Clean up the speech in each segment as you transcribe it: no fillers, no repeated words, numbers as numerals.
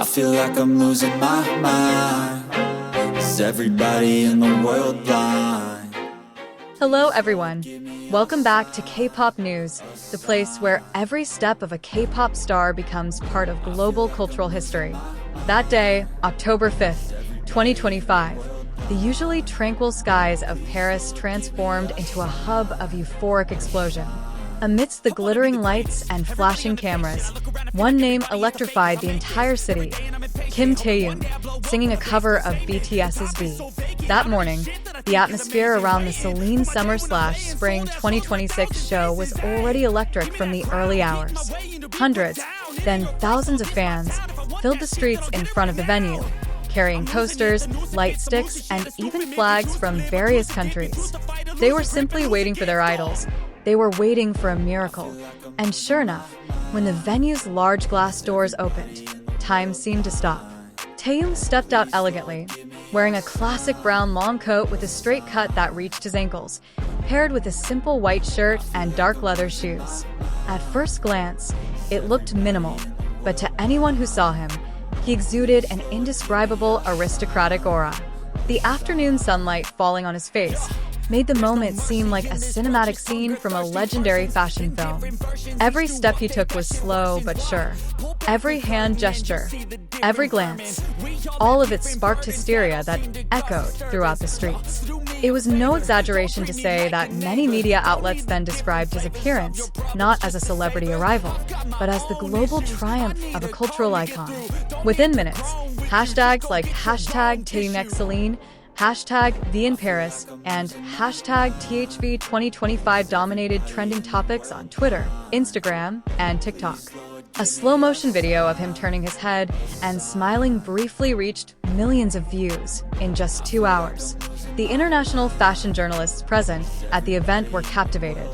I feel like I'm losing my mind. Is everybody in the world blind? Hello everyone, welcome back to K-pop News, the place where every step of a K-pop star becomes part of global cultural history. That day, October 5th, 2025, the usually tranquil skies of Paris transformed into a hub of euphoric explosion. Amidst the glittering lights and flashing cameras, one name electrified the entire city: Kim Taehyung, singing a cover of BTS's V. That morning, the atmosphere around the CELINE Summer/Spring 2026 show was already electric from the early hours. Hundreds, then thousands of fans filled the streets in front of the venue, carrying coasters, light sticks, and even flags from various countries. They were simply waiting for their idols. They were waiting for a miracle. And sure enough, when the venue's large glass doors opened, time seemed to stop. Taeyun stepped out elegantly, wearing a classic brown long coat with a straight cut that reached his ankles, paired with a simple white shirt and dark leather shoes. At first glance, it looked minimal, but to anyone who saw him, he exuded an indescribable aristocratic aura. The afternoon sunlight falling on his face made the moment seem like a cinematic scene from a legendary fashion film. Every step he took was slow but sure. Every hand gesture, every glance, all of it sparked hysteria that echoed throughout the streets. It was no exaggeration to say that many media outlets then described his appearance not as a celebrity arrival, but as the global triumph of a cultural icon. Within minutes, hashtags like #TaehyungXCeline, #VinParis, and #THV2025 dominated trending topics on Twitter, Instagram, and TikTok. A slow-motion video of him turning his head and smiling briefly reached millions of views in just 2 hours. The international fashion journalists present at the event were captivated.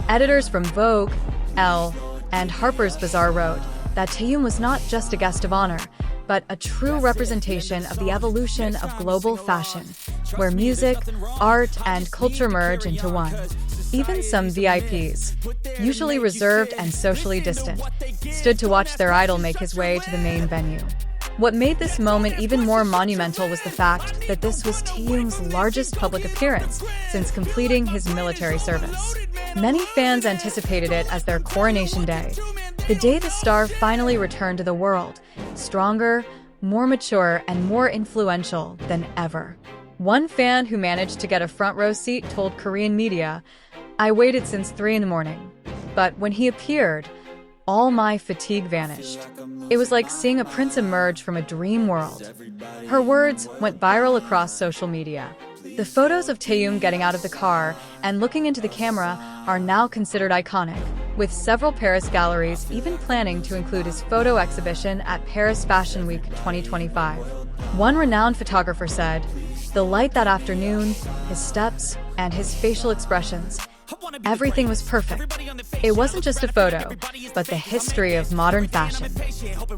Editors from Vogue, Elle, and Harper's Bazaar wrote that Taeyun was not just a guest of honor, but a true representation of the evolution of global fashion, where music, art, and culture merge into one. Even some VIPs, usually reserved and socially distant, stood to watch their idol make his way to the main venue. What made this moment even more monumental was the fact that this was Taehyung's largest public appearance since completing his military service. Many fans anticipated it as their coronation day, the day the star finally returned to the world, stronger, more mature, and more influential than ever. One fan who managed to get a front row seat told Korean media, "I waited since 3 in the morning, but when he appeared, all my fatigue vanished. It was like seeing a prince emerge from a dream world." Her words went viral across social media. The photos of Taeyun getting out of the car and looking into the camera are now considered iconic, with several Paris galleries even planning to include his photo exhibition at Paris Fashion Week 2025. One renowned photographer said, "The light that afternoon, his steps, and his facial expressions, everything was perfect. It wasn't just a photo, but the history of modern fashion."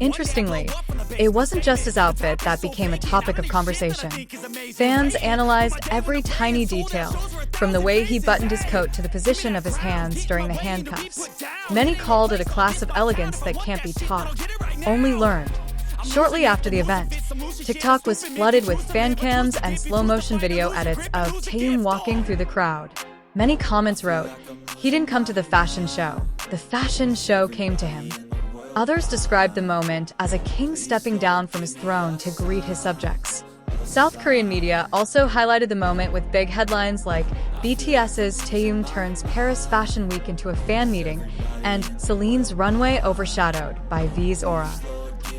Interestingly, it wasn't just his outfit that became a topic of conversation. Fans analyzed every tiny detail, from the way he buttoned his coat to the position of his hands during the handcuffs. Many called it a class of elegance that can't be taught, only learned. Shortly after the event, TikTok was flooded with fan cams and slow-motion video edits of Taeyun walking through the crowd. Many comments wrote, "He didn't come to the fashion show. The fashion show came to him." Others described the moment as a king stepping down from his throne to greet his subjects. South Korean media also highlighted the moment with big headlines like BTS's Taehyung turns Paris Fashion Week into a fan meeting and Celine's runway overshadowed by V's aura.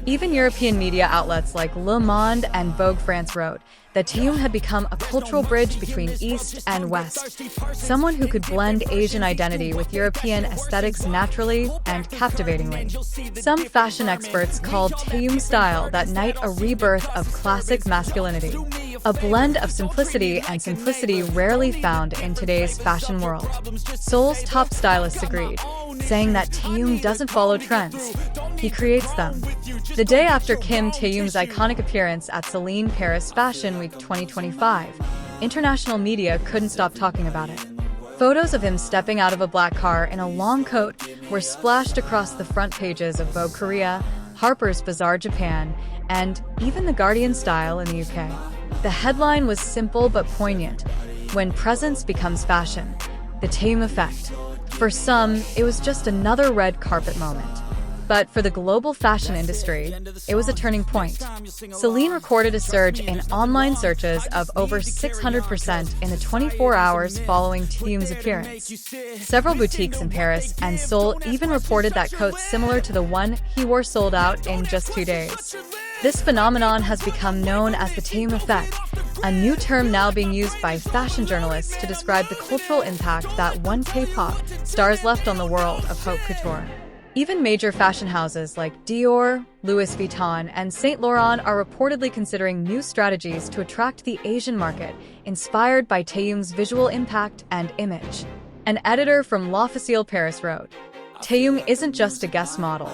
Even European media outlets like Le Monde and Vogue France wrote that Taeyun had become a cultural bridge between East and West, someone who could blend Asian identity with European aesthetics naturally and captivatingly. Some fashion experts called Taeyun's style that night a rebirth of classic masculinity, a blend of simplicity and simplicity rarely found in today's fashion world. Seoul's top stylists agreed, saying that Taeyun doesn't follow trends, he creates them. The day after Kim Taehyung's iconic appearance at CELINE Paris Fashion Week 2025, international media couldn't stop talking about it. Photos of him stepping out of a black car in a long coat were splashed across the front pages of Vogue Korea, Harper's Bazaar Japan, and even The Guardian style in the UK. The headline was simple but poignant: "When presence becomes fashion, the Taehyung effect." For some, it was just another red carpet moment. But for the global fashion industry, it was a turning point. CELINE recorded a surge in online searches of over 600% in the 24 hours following Taehyung's appearance. Several boutiques in Paris and Seoul even reported that coats similar to the one he wore sold out in just 2 days. This phenomenon has become known as the Taehyung effect, a new term now being used by fashion journalists to describe the cultural impact that one K-pop star's left on the world of haute couture. Even major fashion houses like Dior, Louis Vuitton, and Saint Laurent are reportedly considering new strategies to attract the Asian market, inspired by Taehyung's visual impact and image. An editor from L'Officiel Paris wrote, "Taehyung isn't just a guest model.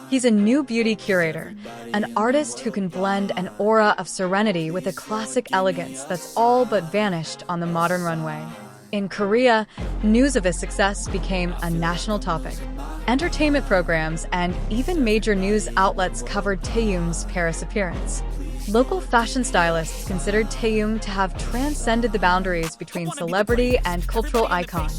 He's a new beauty curator, an artist who can blend an aura of serenity with a classic elegance that's all but vanished on the modern runway." In Korea, news of his success became a national topic. Entertainment programs and even major news outlets covered Taehyung's Paris appearance. Local fashion stylists considered Taehyung to have transcended the boundaries between celebrity and cultural icon.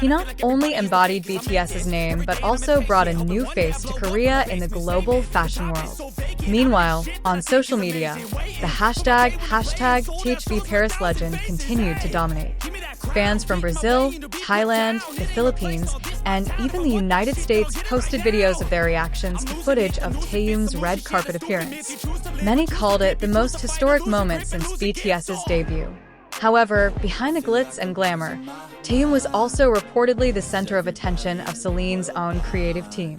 He not only embodied BTS's name, but also brought a new face to Korea in the global fashion world. Meanwhile, on social media, the hashtag #THVParis legend continued to dominate. Fans from Brazil, Thailand, the Philippines, and even the United States posted videos of their reactions to footage of Taehyung's red carpet appearance. Many called it the most historic moment since BTS's debut. However, behind the glitz and glamour, Taehyung was also reportedly the center of attention of CELINE's own creative team.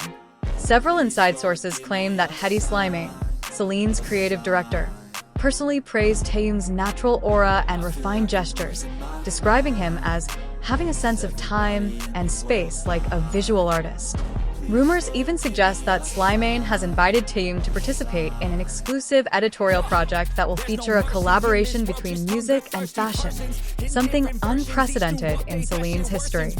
Several inside sources claim that Hedy Slimane, CELINE's creative director, personally praised Taehyung's natural aura and refined gestures, describing him as having a sense of time and space like a visual artist. Rumors even suggest that Slimane has invited Taehyung to participate in an exclusive editorial project that will feature a collaboration between music and fashion, something unprecedented in CELINE's history.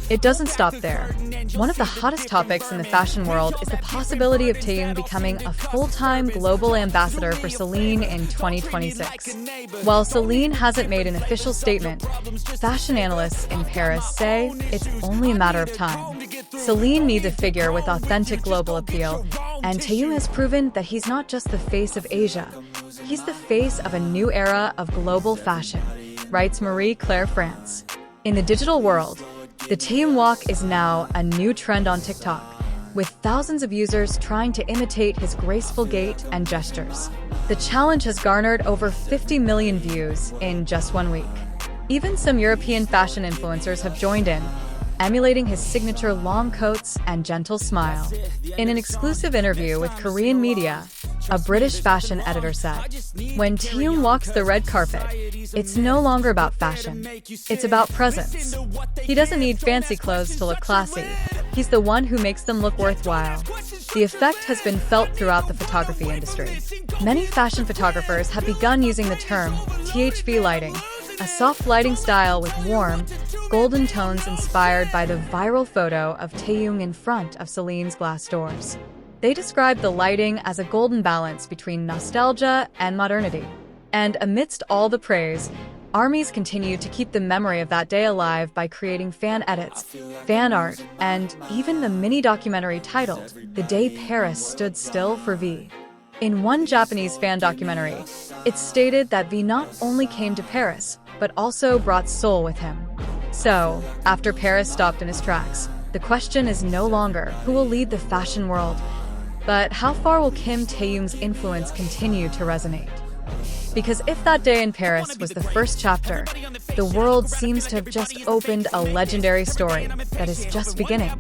It doesn't stop there. One of the hottest topics in the fashion world is the possibility of Taehyung becoming a full-time global ambassador for CELINE in 2026. While CELINE hasn't made an official statement, fashion analysts in Paris say it's only a matter of time. CELINE needs a figure with authentic global appeal, and Taehyung has proven that he's not just the face of Asia, he's the face of a new era of global fashion, writes Marie-Claire France. In the digital world, the Taehyung walk is now a new trend on TikTok, with thousands of users trying to imitate his graceful gait and gestures. The challenge has garnered over 50 million views in just 1 week. Even some European fashion influencers have joined in, emulating his signature long coats and gentle smile. In an exclusive interview with Korean media, a British fashion editor said, "When Taehyung walks the red carpet, it's no longer about fashion. It's about presence. He doesn't need fancy clothes to look classy. He's the one who makes them look worthwhile." The effect has been felt throughout the photography industry. Many fashion photographers have begun using the term THV lighting, a soft lighting style with warm, golden tones inspired by the viral photo of Taehyung in front of CELINE's glass doors. They describe the lighting as a golden balance between nostalgia and modernity. And amidst all the praise, armies continue to keep the memory of that day alive by creating fan edits, fan art, and even the mini-documentary titled "The Day Paris Stood Still for V." In one Japanese fan documentary, it's stated that V not only came to Paris, but also brought Seoul with him. So, after Paris stopped in his tracks, the question is no longer who will lead the fashion world, but how far will Kim Taehyung's influence continue to resonate? Because if that day in Paris was the first chapter, the world seems to have just opened a legendary story that is just beginning.